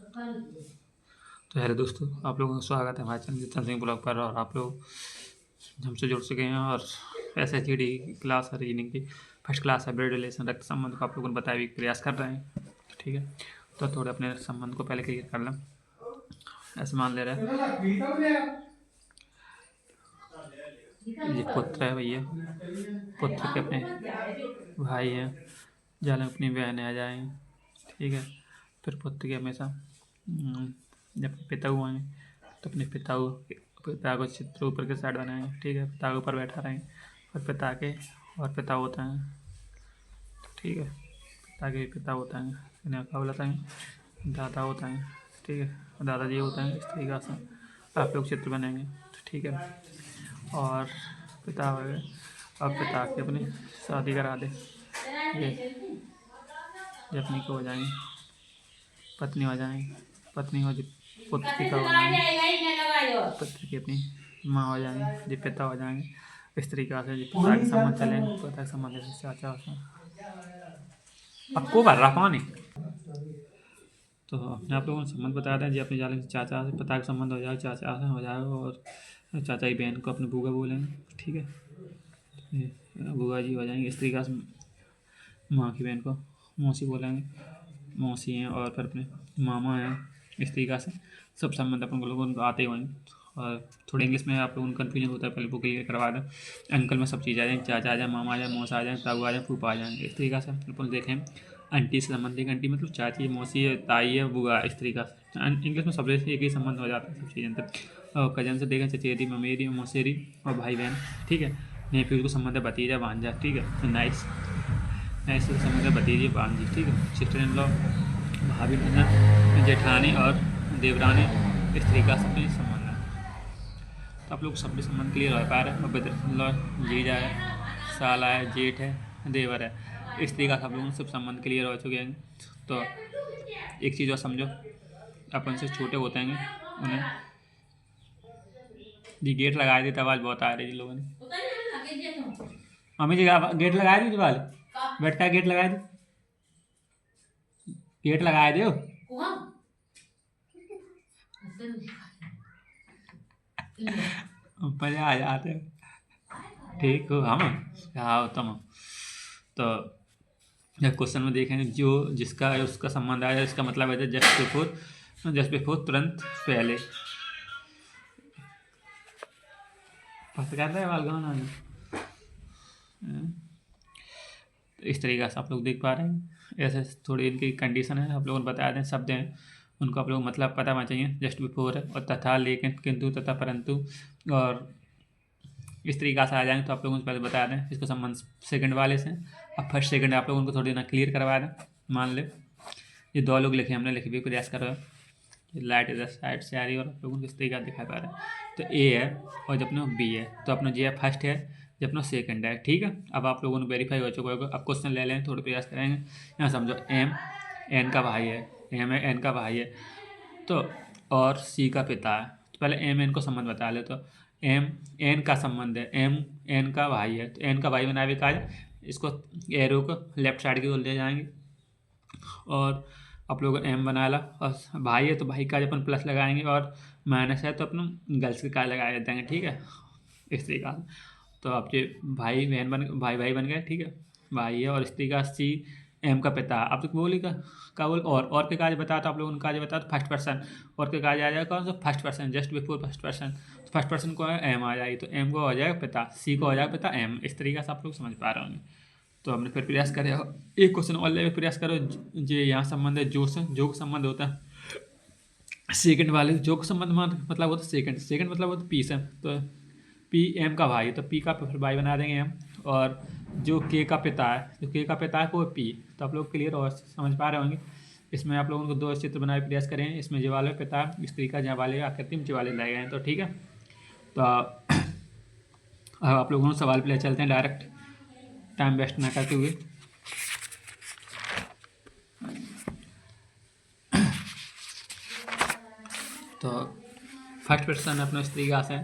तो हेलो दोस्तों, आप लोगों का स्वागत है हमारे चैनल जितेंद्र सिंह ब्लॉग पर। और आप लोग हमसे जुड़ चुके हैं और SHGD की क्लास है, रीजनिंग की फर्स्ट क्लास है, ब्लड रिलेशन रक्त संबंध को आप लोगों को बताए भी प्रयास कर रहे हैं। ठीक है, तो थोड़े अपने संबंध को पहले क्लियर कर लें। ऐसे मान ले रहे हैं ये पुत्र है भैया, पुत्र के अपने भाई हैं, जाले अपनी बहनें आ जाएंगे। ठीक है, फिर पुत्र के हमेशा जब पिता हुए हैं तो अपने पिता को चित्र ऊपर के साइड बनाएंगे। ठीक है, पिता के ऊपर बैठा रहेंगे और पिता होता है। ठीक है, पिता के पिता होता है, इन्हें क्या बोलता है, दादा होता है। ठीक है, दादाजी होता है। इस तरीक़ा से आप लोग चित्र बनेंगे। ठीक है, और पिता हो गए और पिता की अपनी शादी करा दे, ये अपनी को हो जाएंगे, पत्नी हो जाएंगी, पत्नी हो पुत्र की हो जाएंगे, पुत्र की अपनी माँ हो जाएंगी, जो पिता हो जाएंगे। इस तरीक़ा से जो पिता के संबंध चलेंगे, पिता के संबंध जैसे चाचा होता है। अब को भर रहा पानी तो अपने आप लोगों ने संबंध बता दें जी। अपने जाले से चाचा से पिता का संबंध हो जाएगा, चाचा से हो जाएगा, और चाचा की बहन को अपने बुआ बोलेंगे। ठीक है, बुआ जी हो जाएंगे। इस तरीक़ा से माँ की बहन को मौसी बोलेंगे, मौसी हैं, और फिर अपने मामा हैं। इस तरीक़ा से सब संबंध अपन लोगों को आते ही होंगे। और थोड़ी इंग्लिश में आप लोगों को कन्फ्यूजन होता है, पहले वो क्लियर करवा दें। अंकल में सब चीज़ आ जाएंगे, चाचा आ जाए, मामा आ जाए, मौसा आ जाए, ताऊ आ जाए, फूफा आ जाएंगे। इस तरीक़ा से अपन देखें आंटी से संबंधित, आंटी मतलब चाची, मौसी है, ताई है, बुआ। इस तरीक़ा से इंग्लिश में सब एक ही संबंध हो जाता है सब चीज़ें तो। और कजन से देखें चचेरी, ममेरी, मौसेरी और भाई बहन। ठीक है, नेफ्यू को संबंध है भतीजा, भांजा। ठीक है, तो नाइस से संबंध है भतीजे, भांजी। ठीक है, सिस्टर इन लॉ, भाभी, ननद, जेठानी और देवरानी। इस तरीक़ा से अपने संबंध है। तो आप लोग सब भी संबंध क्लियर हो पा रहे हैं। ब्रदर इन लॉ, जीजा है, साला है, जेठ है, देवर है। इस तरीक़ा से आप लोगों को सब संबंध क्लियर हो चुके हैं। तो एक चीज़ और समझो, अपन से छोटे होते हैं उन्हें जी गेट लगाए दी, आवाज़ बहुत आ रही है जी लोगों ने। मम्मी जी गेट लगाए दी वाले बैठ का गेट लगाए दी, गेट लगाए दो। मजा आ जाते। ठीक हो हम हाँ तुम। तो जब क्वेश्चन में देखेंगे जो जिसका उसका संबंध आया, इसका मतलब है जस्ट बिफोर, तुरंत पहले। पत्रकार है वालगाना। इस तरीक़ा से आप लोग देख पा रहे हैं। ऐसे थोड़ी इनकी कंडीशन है, आप लोगों को बता दें। शब्द हैं उनको आप लोग मतलब पता होना चाहिए। जस्ट बिफोर है, और तथा, लेकिन, किंतु, तथा, परंतु, और इस तरीक़ा से आ जाएंगे। तो आप लोगों को पहले बता दें इसका संबंध सेकंड वाले से। अब फर्स्ट सेकंड आप लोगों को थोड़ी ना क्लियर करवा दें। मान ले ये दो लोग लिखे, हमने लिखे भी प्रयास कर रहे हैं। लाइट इधर साइड से आ रही है और आप लोगों को किस तरीका दिखा पा रहे हैं। तो ए है और जब अपना बी है, तो अपना जे फर्स्ट है, जब अपना सेकंड है। ठीक है, अब आप लोगों ने वेरीफाई हो चुका होगा। अब क्वेश्चन ले लें, थोड़े प्रयास करेंगे। यहाँ समझो एम एन का भाई है, एम है एन का भाई है, तो और सी का पिता है। तो पहले एम एन को संबंध बता ले। तो एम एन का संबंध है, एम एन का भाई है, तो एन का भाई बना भी कहा जाए। इसको एरो को लेफ्ट साइड की ओर ले जाएंगे और आप लोग एम बना ला। और भाई है तो भाई का अपन प्लस लगाएंगे, और माइनस है तो अपन गर्ल्स के का लगा देंगे। ठीक है, इस तरीका से तो आपके भाई बहन भाई बन गए। ठीक है, भाई है, और इस तरीका सी एम का पिता। आप तो बोली का बोल और के काज बता, तो आप लोगों ने काज बता तो फर्स्ट पर्सन और के काज आ जाएगा कौन सा, first person, just before first person. तो फर्स्ट पर्सन को एम आ जाएगी, तो एम को हो जाएगा पिता, सी को हो जाएगा पिता, एम। इस तरीका से आप लोग समझ पा रहे होंगे। तो हमने फिर प्रयास करे एक क्वेश्चन और ले प्रयास करो। जो यहाँ संबंध है जो का संबंध होता है सेकंड वाले, जो का संबंध मतलब होता है सेकंड मतलब होता है पी से। तो पी एम का भाई, तो पी का फिर भाई बना देंगे एम। और जो के का पिता है, जो के का पिता है वो पी। तो आप लोग क्लियर और समझ पा रहे होंगे। इसमें आप लोगों को दो चित्र बनाए प्रयास करें। इसमें जो वाले पिता इस तरीका जहाँ वाले आकृति में जो वाले लाए गए हैं। तो ठीक है, तो अब आप लोगों को सवाल पे ले चलते हैं डायरेक्ट, टाइम वेस्ट ना करते हुए। तो फर्स्ट क्वेश्चन अपना इस तरीका से,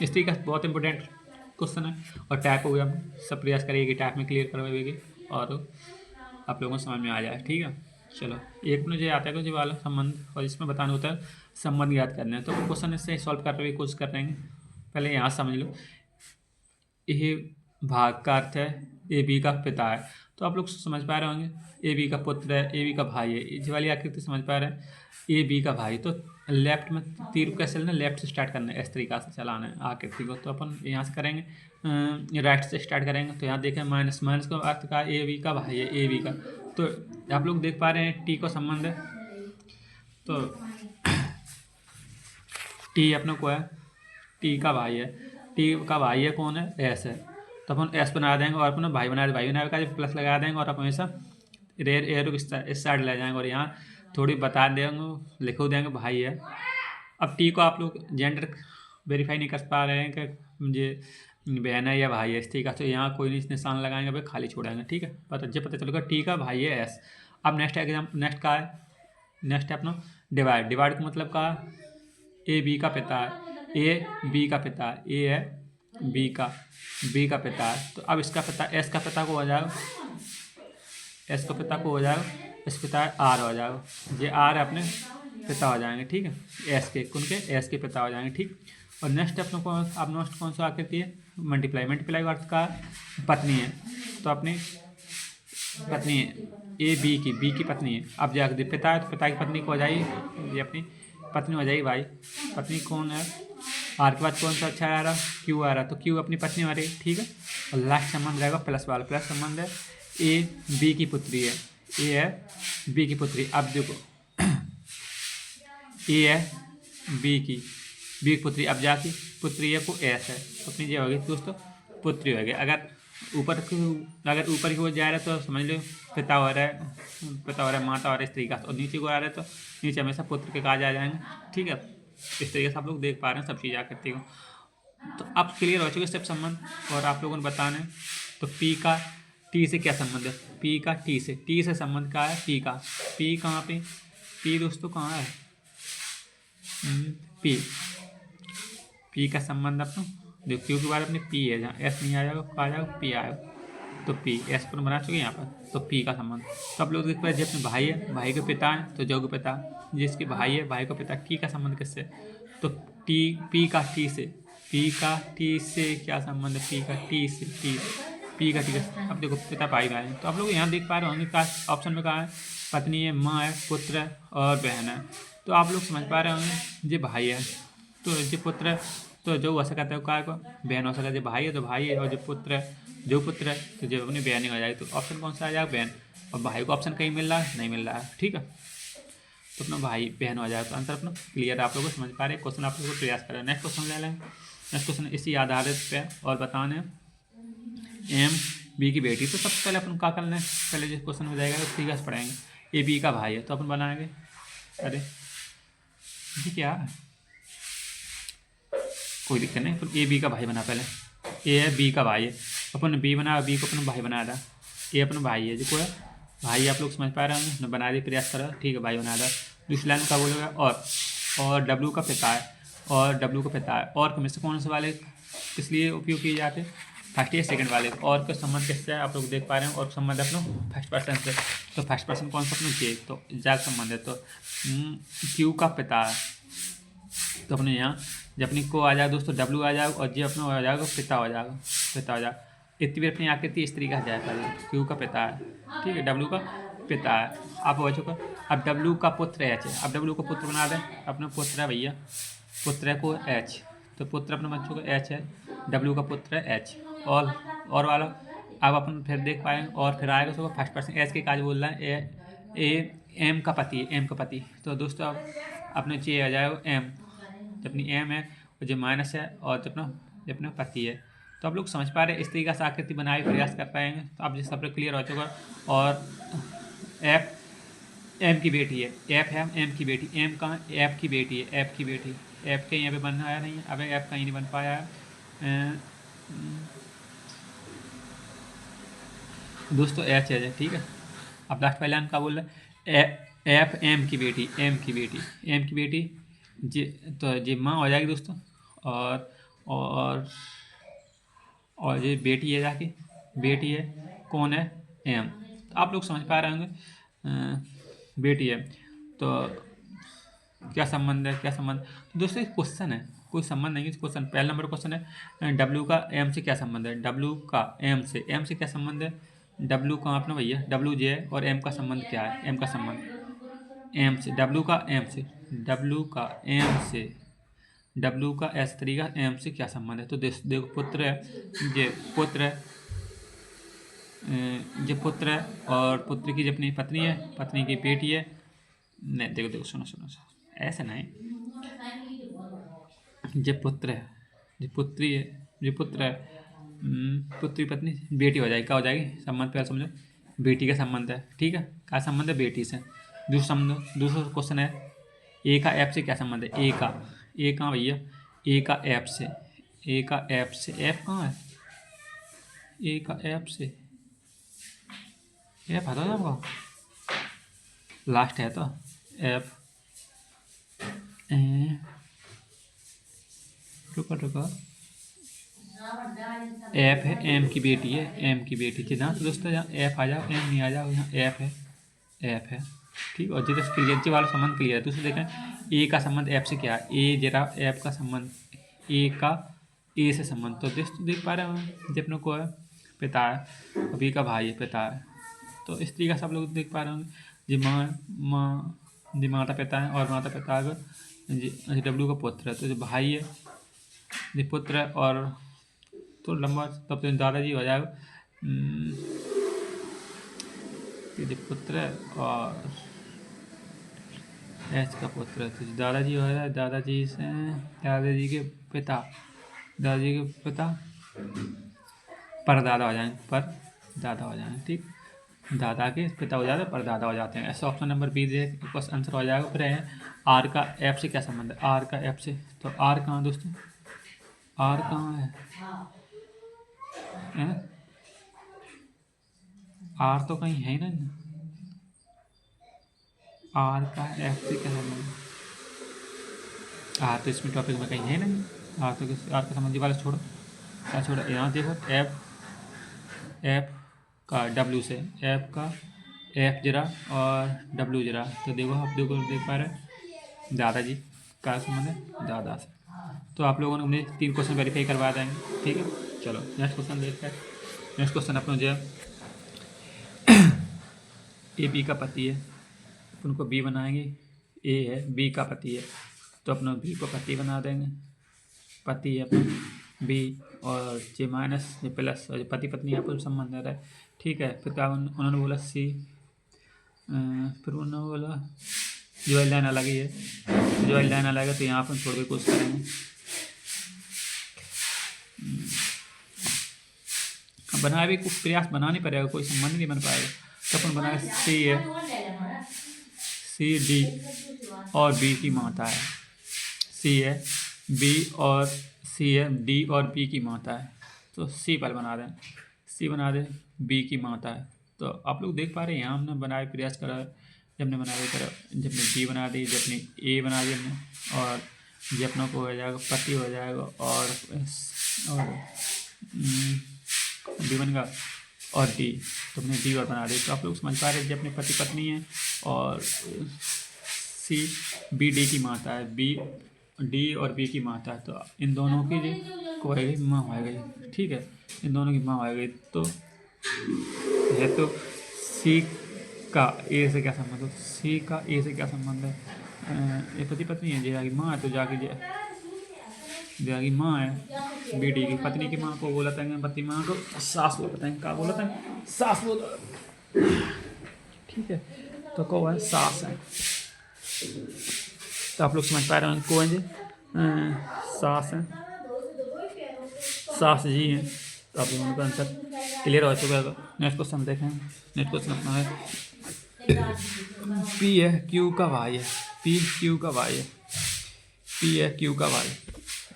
इस तरीका से बहुत इंपॉर्टेंट क्वेश्चन है। और टाइप हो गया, सब प्रयास करिए कि टाइप में क्लियर करवाइएगी और आप लोगों को समझ में आ जाए। ठीक है, चलो, एक मुझे आता है कि वाला संबंध, और इसमें बताना होता है संबंध याद करना है। तो क्वेश्चन इससे सॉल्व करने की कोशिश कर रहे हैं। पहले यहाँ समझ लो, ये भाग का अर्थ है ए बी का पिता है। तो आप लोग समझ पा रहे होंगे ए बी का पुत्र है, ए बी का भाई है। ये वाली आकृति समझ पा रहे हैं, ए बी का भाई। तो लेफ्ट में तीर को कैसे चलना, लेफ्ट से स्टार्ट करना है, इस तरीका से चलाना है आकृति को। तो अपन यहाँ से करेंगे, राइट से स्टार्ट करेंगे। तो यहाँ देखें माइनस, माइनस का अर्थ का ए बी का भाई है, ए बी का। तो आप लोग देख पा रहे हैं टी को संबंध है। तो टी अपने को है, टी का भाई है, टी का भाई है कौन है, एस है। तो अपन एस बना देंगे और अपन भाई बना देंगे, भाई बनाने का प्लस लगा देंगे और अपन हमेशा रेयर एयर इस साइड ले जाएंगे और यहाँ थोड़ी बता देंगे, लिखो देंगे भाई है। अब टी को आप लोग जेंडर वेरीफाई नहीं कर पा रहे हैं कि मुझे बहन है या भाई है, इस तरीका से यहाँ कोई नहीं निशान लगाएंगे, भाई खाली छोड़ेंगे। ठीक है, पता चलेगा टी का भाई है एस। अब नेक्स्ट एग्जाम, नेक्स्ट का है, नेक्स्ट है अपना डिवाइड। डिवाइड का मतलब का ए बी का पिता है, ए बी का पिता है, ए है बी का पिता है। तो अब इसका पिता, एस का पिता को हो जाएगा, एस का पिता को हो जाएगा, इस पिता आर हो जाएगा, ये आर है अपने पिता हो जाएंगे। ठीक है, एस के कौन के, एस के पिता हो जाएंगे। ठीक, और नेक्स्ट अपने को, अब नेक्स्ट कौन सा आकृति है, मल्टीप्लाई। मल्टीप्लाई का अर्थ का पत्नी है। तो अपनी पत्नी है ए बी की पत्नी है। अब जाकर पिता है तो पिता की पत्नी को हो जाएगी, ये अपनी पत्नी हो जाएगी भाई। पत्नी कौन है, आर के बाद कौन सा अच्छा आ रहा, क्यू आ रहा, तो क्यू अपनी पत्नी आ रही है। ठीक है, और लास्ट संबंध रहेगा प्लस वाला। प्लस संबंध है ए बी की पुत्री है, ए है बी की पुत्री। अब देखो ए है बी की पुत्री, अब जाती पुत्री है को एस है, अपनी जो होगी दोस्तों पुत्री होगी। अगर ऊपर की ओर जा रहा है तो समझ लो पिता हो रहा है, माता हो रहा है, इस तरीका से। और नीचे को आ रहा है तो नीचे हमेशा पुत्र के काज आ जाएंगे। ठीक है, इस तरीके से आप लोग देख पा रहे हैं सब चीज़ आकृति को। तो अब क्लियर हो चुके सब संबंध, और आप लोगों ने बताना है। तो पी का टी से क्या संबंध है, पी का टी से संबंध का है, पी कहाँ पे, पी दोस्तों कहाँ है, पी का संबंध अपना देखो, क्यू के बाद अपने पी है, जहाँ एस नहीं आ जाएगा, आ जाएगा पी आएगा। तो पी एस पर बना चुके यहाँ पर, तो पी का संबंध। तो आप लोग देख पाए, अपने भाई है, भाई के पिता है तो जो के पिता, जिसके भाई है भाई का पिता, की का संबंध किससे, तो टी, पी का टी से क्या संबंध है, पी का टी से। अब देखो पिता भाई भाई, तो आप लोग यहाँ देख पा रहे होंगे का ऑप्शन में कहा है, पत्नी है, माँ है, पुत्र है और बहन है। तो आप लोग समझ पा रहे होंगे, ये भाई है तो ये पुत्र है, तो जो हो सकता है काय को बहन हो सकता है, जो भाई है तो भाई है, और जो पुत्र है तो जो अपनी बहन ही हो जाएगी। तो ऑप्शन कौन सा आ जाएगा, बहन। और भाई को ऑप्शन कहीं मिल रहा है, नहीं मिल रहा है। ठीक है, तो अपना भाई बहन हो जाएगा। तो आंसर अपना क्लियर, आप लोगों को समझ पा रहे हैं। क्वेश्चन आप लोगों को प्रयास करें। नेक्स्ट क्वेश्चन ले लें। नेक्स्ट क्वेश्चन इसी आधारित पे और बताने एम बी की बेटी। तो सबसे पहले अपन क्या करना है, पहले जो क्वेश्चन हो जाएगा तो ठीक से पढ़ेंगे। ए बी का भाई है तो अपन बनाएंगे, अरे जी क्या है, कोई दिक्कत नहीं, अपन ए बी का भाई बना। पहले ए है बी का भाई है, अपन बी बना, बी को अपन भाई बना रहा, ए अपन भाई है, जो को है भाई, आप लोग समझ पा रहे होंगे, बना दी प्रयास करो। ठीक है, भाई बना रहा। दूसरी लाइन का बोलेगा और डब्ल्यू का पिता है, और डब्ल्यू का पिता है। और में से कौन से वाले किस लिए उपयोग किए जाते हैं, फर्स्ट या सेकंड वाले। और का संबंध किससे है, आप लोग देख पा रहे हैं, और संबंध अपना फर्स्ट पर्सन से। तो फर्स्ट पर्सन कौन सा अपना जे, तो जा संबंध है। तो क्यू का पिता है, तो अपने यहाँ जब अपनी को आ जाएगा दोस्तों डब्ल्यू आ जाएगा, और जे अपना हो जाएगा पिता हो जाएगा। इतनी भी अपनी आकृति इस तरीके से जाएगा, क्यू का पिता है, ठीक है, डब्ल्यू का पिता है। आप हो चुका। अब डब्ल्यू का पुत्र एच है, अब डब्ल्यू को पुत्र बना दें, अपना पुत्र है भैया, पुत्र को एच, तो पुत्र अपने बच्चों का एच है, डब्ल्यू का पुत्र है एच। और वाला अब अपन फिर देख पाएंगे, और फिर आएगा उसको फर्स्ट पर्सन एच के काज बोल रहा है, ए एम का पति, एम का पति। तो दोस्तों अब अपने चे आ जाएगा एम, जब अपनी एम है और जो माइनस है, और जब अपना पति है। तो आप लोग समझ पा रहे हैं, इस तरीके से आकृति बनाए प्रयास कर पाएंगे। तो आप जिस सब क्लियर हो चुका। और एफ एम की बेटी है, एफ है एम की बेटी, एम कहाँ, एफ की बेटी है, एफ की बेटी, एफ के यहाँ पे बन आया नहीं है, अब एफ कहीं नहीं बन पाया है दोस्तों, एच है। ठीक है, अब लास्ट पहले का बोल रहे एफ एम की बेटी, एम की बेटी जी, तो जी माँ हो जाएगी दोस्तों। और ये बेटी है, बेटी है कौन है, एम। तो आप लोग समझ पा रहे होंगे बेटी है, तो क्या संबंध है, क्या संबंध। तो दोस्तों एक क्वेश्चन है, कोई संबंध नहीं है। क्वेश्चन पहला नंबर क्वेश्चन है, डब्ल्यू का एम से क्या संबंध है। डब्ल्यू का एम से क्या संबंध है। डब्ल्यू का अपना भैया डब्ल्यू जे है, और एम का संबंध क्या है। एम का संबंध एम से, डब्ल्यू का एम से, डब्ल्यू का एम से, डब्ल्यू का एस थ्री का एम से क्या संबंध है। तो देखो पुत्र है, ये पुत्र है, ये पुत्र है, और पुत्र की जो अपनी पत्नी है, पत्नी की बेटी है। नहीं देखो देखो सुनो सुनो सुनो, ऐसे नहीं। ये पुत्र है, ये पुत्री है, ये पुत्र है, पुत्री पत्नी बेटी हो जाएगी, क्या हो जाएगी। संबंध पहले समझो, बेटी का संबंध है, ठीक है। क्या संबंध है, बेटी से। दूसरा समझो, दूसरा क्वेश्चन है, ए का एफ से क्या संबंध है। ए का, ए कहाँ भैया, ए का एफ से, ए का एफ से, एफ कहाँ है, ए का एफ से, एफ आता है आपको, लास्ट है तो एफ, रुको रुको, एफ है, एम की बेटी है, एम की बेटी थी ना। तो दोस्तों यहाँ एफ आ जाओ, एम नहीं आ जाओ, यहाँ एफ है, एफ है, ठीक। और जिस क्लियर वाला संबंध क्लियर है। दूसरे देखें, ए का संबंध एफ से क्या है, ए जरा एफ का संबंध, ए का ए से संबंध। तो देख पा रहे हो, जब अपनों को है पिता है, बी का भाई है, पिता है। तो इस तरीके सब लोग देख पा रहे होंगे, जी जी माता पिता है, और माता पिता अगर जी डब्ल्यू का पुत्र है, तो जो भाई है, जी पुत्र है, और तो लंबा तब तो दादाजी हो जाएगा, जो पुत्र है, और एच का पुत्र है, तो दादाजी हो जाए, दादाजी से दादाजी के पिता, दादाजी के पिता परदादा हो जाएंगे, पर दादा हो जाएंगे, ठीक। दादा के पिता हो जाते हैं, परदादा हो जाते हैं। ऐसे ऑप्शन नंबर बी दे आंसर हो जाएगा। फिर है आर का एफ से क्या संबंध है, आर का एफ से। तो आर कहाँ दोस्तों, आर कहाँ है, आर तो कहीं है ही नहीं, आर का एफ से क्या संबंध, आर तो इसमें टॉपिक में कहीं है नहीं, आर तो आर का संबंधी वाला छोड़ो, क्या छोड़ो। यहाँ देखो एफ का डब्ल्यू से, एफ का एफ जरा और डब्ल्यू जरा। तो देखो आप देखो देख पा रहे हैं, दादाजी का संबंध है दादा से। तो आप लोगों ने उन्हें 3 क्वेश्चन वेरीफाई करवा देंगे, ठीक है। चलो नेक्स्ट क्वेश्चन देखते हैं। नेक्स्ट क्वेश्चन अपन जो ए बी का पति है, अपन को बी बनाएंगे, ए है, बी का पति है, तो अपना बी को पति बना देंगे, पति है अपना बी, और जे माइनस जे प्लस, और पति पत्नी यहाँ पर संबंध है, ठीक है। फिर क्या उन्होंने बोला सी, फिर उन्होंने बोला जो लाइन अलग ही है, जो लाइन अलग है, तो यहाँ पर छोड़ के कोशिश करेंगे। बनाए भी कुछ प्रयास बना नहीं पड़ेगा, कोई संबंध नहीं बन पाएगा। तो अपन बनाए सी है, सी डी और बी की माता है, सी है बी और सी है डी और बी की माता है, तो सी पर बना दें, सी बना दें, बी की माता है। तो आप लोग देख पा रहे हैं, यहाँ हमने बनाए प्रयास करा, जब ने बनाए करा, जब ने बी बना दी, जब ने ए बना दी हमने, और ये अपनों को हो जाएगा पति हो जाएगा, और डी बनेगा, और डी, तो हमने डी और बना दी। तो आप लोग समझ पा रहे हैं, जब अपने पति पत्नी है, और सी बी डी की माता है, बी डी और बी की माता है, तो इन दोनों की को है माँ हो गई, ठीक है, इन दोनों की माँ हो गई। तो है, तो सी का ए से क्या संबंध है, सी का ए से क्या संबंध है, ये पति पत्नी है, जाएगी माँ है, तो जाके जाएगी माँ है, बी डी की पत्नी की माँ को बोला था, पति माँ को सास बोलता है, क्या बोला था, सास बोला, ठीक है। तो को है सास है, तो आप लोग समझ पा रहे हैं कौन जी सास है, सास जी हैं। तो आप लोगों का आंसर क्लियर हो चुका है। नेक्स्ट क्वेश्चन देखें, नेक्स्ट क्वेश्चन अपना है पी है क्यू का वाई है, पी क्यू का वाई है, पी है क्यू का वाई।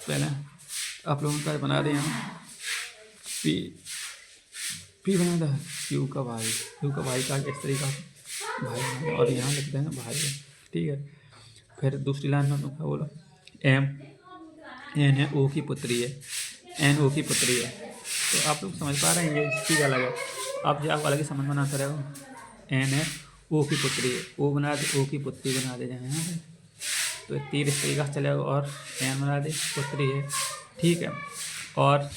पहले आप लोगों का बना रहे हैं पी, पी बना था क्यू का वाई, क्यू का वाई का इस तरीका भाई, और यहाँ लिखते हैं भाई है, ठीक है। फिर दूसरी लाइन में क्या बोला, एम एन है ओ की पुत्री है, एन ओ की पुत्री है। तो आप लोग समझ पा रहे हैं, ये चीज़ अलग है, आप जो आप अलग ही समझ बनाते रहो। एन है ओ की पुत्री है, ओ बना दे, ओ की पुत्री बना दे यहाँ पे, तो तीर इस तरीके से चलेगा। और एन बना दे, पुत्री है, ठीक है। और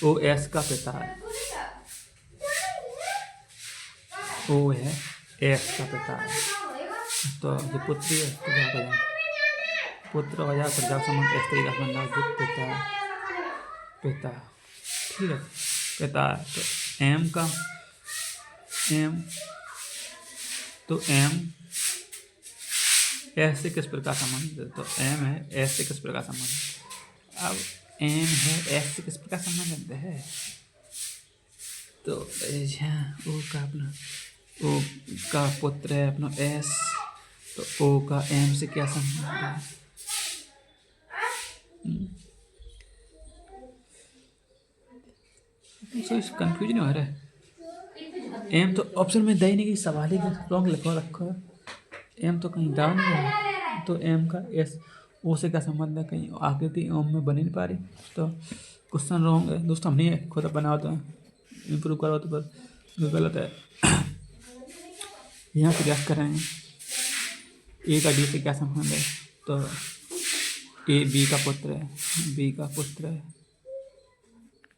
ओ एस का पिता है, ओ है एस का पिता है, तो जो पुत्री है तो क्या करें, पुत्र हो जाए प्रजा संबंध इस तरीके से बनना, जो पिता पिता, ठीक है, पिता। तो एम का एम, तो एम एस से किस प्रकार संबंधित है, तो एम है एस से किस प्रकार संबंधित। अब एम है एस से किस प्रकार संबंधित है, तो ओ का अपना ओ का पुत्र है अपना एस, तो ओ का एम से क्या संबंध है। तो इस कंफ्यूजन हो रहा है। एम तो ऑप्शन में दे नहीं, कि सवाल ही रॉन्ग लिखवा रखा है, एम तो कहीं डाल नहीं रहा, तो एम का एस ओ से क्या संबंध है, कहीं आकृति ओम में बन ही नहीं पा रही, तो क्वेश्चन रॉन्ग है दोस्तों। हम नहीं खुद बना होता है, इम्प्रूव करो तो पर गलत है। यहाँ प्रयास कर रहे हैं, ए का डी से क्या संबंध है, तो ए बी का पुत्र है, बी का पुत्र है,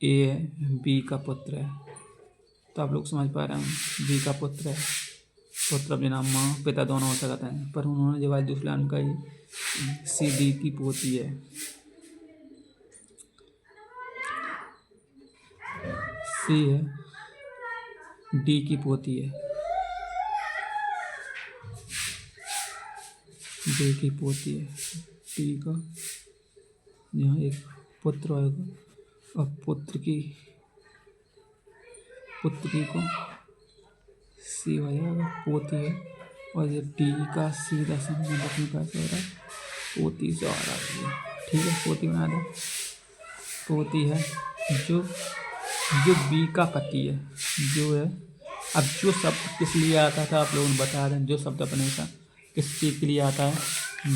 ए बी का पुत्र है, तो आप लोग समझ पा रहे हैं, बी का पुत्र है, पुत्र बिना माँ पिता दोनों हो सकता है, पर उन्होंने जब दूसरे लाइन का ही सी डी की पोती है, सी है डी की पोती है, डी की पोती है, डी का यहाँ एक पुत्र आएगा, और पुत्र की को सी हो जाएगा, पोती है, और ये डी का सीधा संबंध अपने पास हो रहा है, पोती से आ रहा है, ठीक है, पोती बना दो, पोती है जो जो बी का पति है, जो है। अब जो शब्द किस लिए आता था आप लोगों ने बता दें, जो शब्द अपने का किस चीज़ के लिए आता है,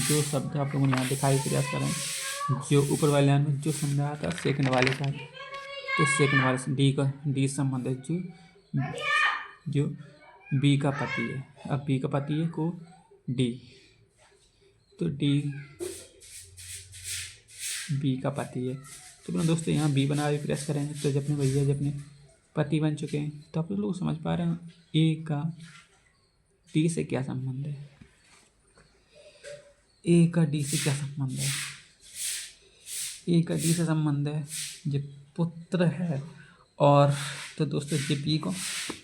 जो शब्द आप लोगों ने यहाँ दिखाई प्रयास करें, जो ऊपर वाले लाइन में जो संबंध आता है सेकंड वाले का, तो सेकंड वाले से डी का डी संबंध है, जो बी का पति है। अब बी का पति है को डी, तो डी बी का पति है, तो अपने दोस्तों यहाँ बी बना के प्रेस करेंगे, तो जब अपने भैया जब अपने पति बन चुके हैं, तो आप लोग समझ पा रहे हैं ए का डी से क्या संबंध है, ए का डी से क्या संबंध है, ए का डी से संबंध है जो पुत्र है। और तो दोस्तों ये बी को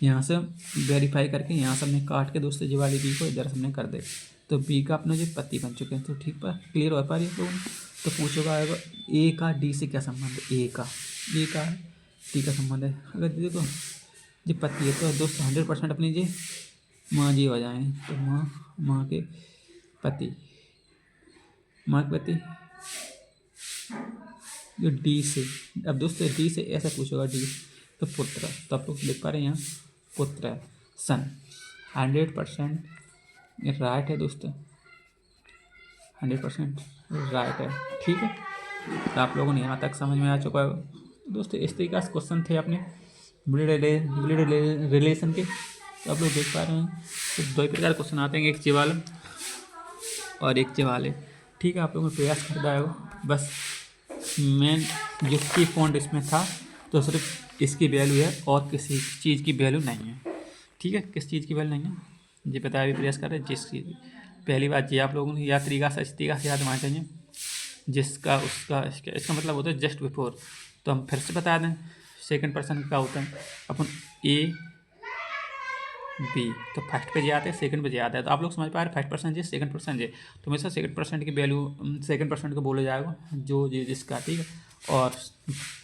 यहाँ से वेरीफाई करके यहाँ से हमने काट के दोस्तों जी वाली बी को इधर हमने कर दे, तो बी का अपना जो पति बन चुके हैं, तो ठीक पर क्लियर हो पा रही है लोगों। तो पूछोगा आएगा ए का डी से क्या संबंध है, ए का डी का संबंध है, अगर देखो जो पति है तो दोस्तों 100% अपनी जी माँ जी हो जाए, तो माँ के पति, माँ के पति जो डी से, अब दोस्तों डी से ऐसा पूछोगा डी तो पुत्र, तो आप लोग लिख पा रहे हैं यहाँ पुत्र है, सन 100% राइट है दोस्तों, 100% राइट है, ठीक है। तो आप लोगों ने यहाँ तक समझ में आ चुका है दोस्तों। इस तरीके से क्वेश्चन थे अपने ब्लड रिलेशन के, तो आप लोग देख पा रहे हैं। तो दो प्रकार क्वेश्चन आते हैं, एक चिवाल और एक चिवाले, ठीक है। आप लोगों ने प्रयास करता है, बस मेन जो की फॉन्ट इसमें था तो सिर्फ इसकी वैल्यू है और किसी चीज़ की वैल्यू नहीं है, ठीक है। किस चीज़ की वैल्यू नहीं है ये बताया भी प्रयास कर रहे हैं। जिस चीज़ पहली बात ये आप लोगों ने या तरीका से इस तरीका से याद होना चाहिए, जिसका उसका इसका मतलब होता है जस्ट बिफोर, तो हम फिर से बता दें सेकंड पर्सन का होता है अपन ए बी, तो फर्स्ट पे जे आते हैं सेकंड पे जे आता है, तो आप लोग समझ पा रहे हैं फर्स्ट पर्सन जे सेकंड पर्सन जे, तो हमेशा सेकंड पर्सन की वैल्यू सेकंड पर्सन को बोला जाएगा जो जिसका, ठीक है। और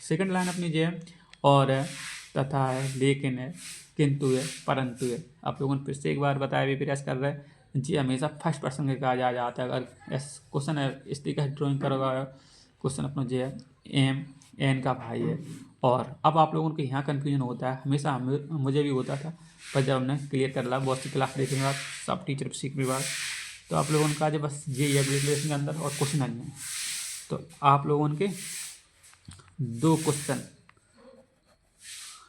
सेकंड लाइन अपनी जे है और है, तथा है, लेकिन है, किंतु है, परंतु है। आप लोगों ने फिर से एक बार बताया भी प्रयास कर रहे हैं जी, हमेशा फर्स्ट पर्सन के कहा जाता है। अगर क्वेश्चन है इस तरीके से ड्रॉइंग करोगा, क्वेश्चन अपना जो है एम एन का भाई है। और अब आप लोगों को यहाँ कन्फ्यूजन होता है, हमेशा मुझे भी होता था, पर जब हमने क्लियर कर लिया बहुत सी क्लास देखने के बाद, सब टीचर सीखने के बाद, तो आप लोगों ने कहा जो बस ये एग्रीकल्चर के अंदर और क्वेश्चन नहीं है। तो आप लोगों के 2 क्वेश्चन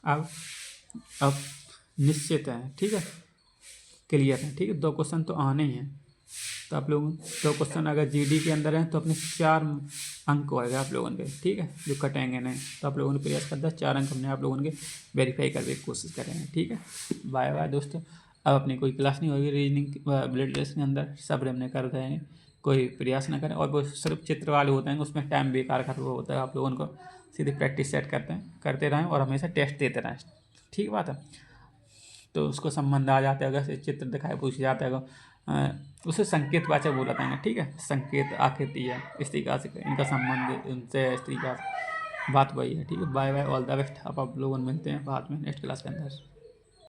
अब निश्चित हैं, ठीक है। क्लियर हैं, ठीक है। 2 क्वेश्चन तो आने ही हैं, तो आप लोग 2 क्वेश्चन अगर जीडी के अंदर हैं तो अपने 4 अंक होएगा आप लोगों के, ठीक है, जो कटेंगे नहीं। तो आप लोगों ने प्रयास करता है 4 अंक हमने आप लोगों के वेरीफाई करने की कोशिश करेंगे, ठीक है। बाय बाय दोस्तों। अब अपनी कोई क्लास नहीं होगी रीजनिंग ब्लड टेस्ट के अंदर, सब हमने कर देंगे, कोई प्रयास ना करें। और वो सिर्फ चित्र वाले होते हैं, उसमें टाइम बेकार खर्च होता है। आप लोगों को सीधे प्रैक्टिस सेट करते रहें और हमेशा टेस्ट देते रहें, ठीक बात है। तो उसको संबंध आ जाता है, अगर चित्र दिखाए पूछ जाता है उसे संकेतवाचक बोला था, ठीक है। संकेत आकृति है, इस तरीका से इनका संबंध उनसे इस तरीका से बात वही है, ठीक है। Bye bye, all the best. अब आप लोगों मिलते हैं बाद में नेक्स्ट क्लास के अंदर।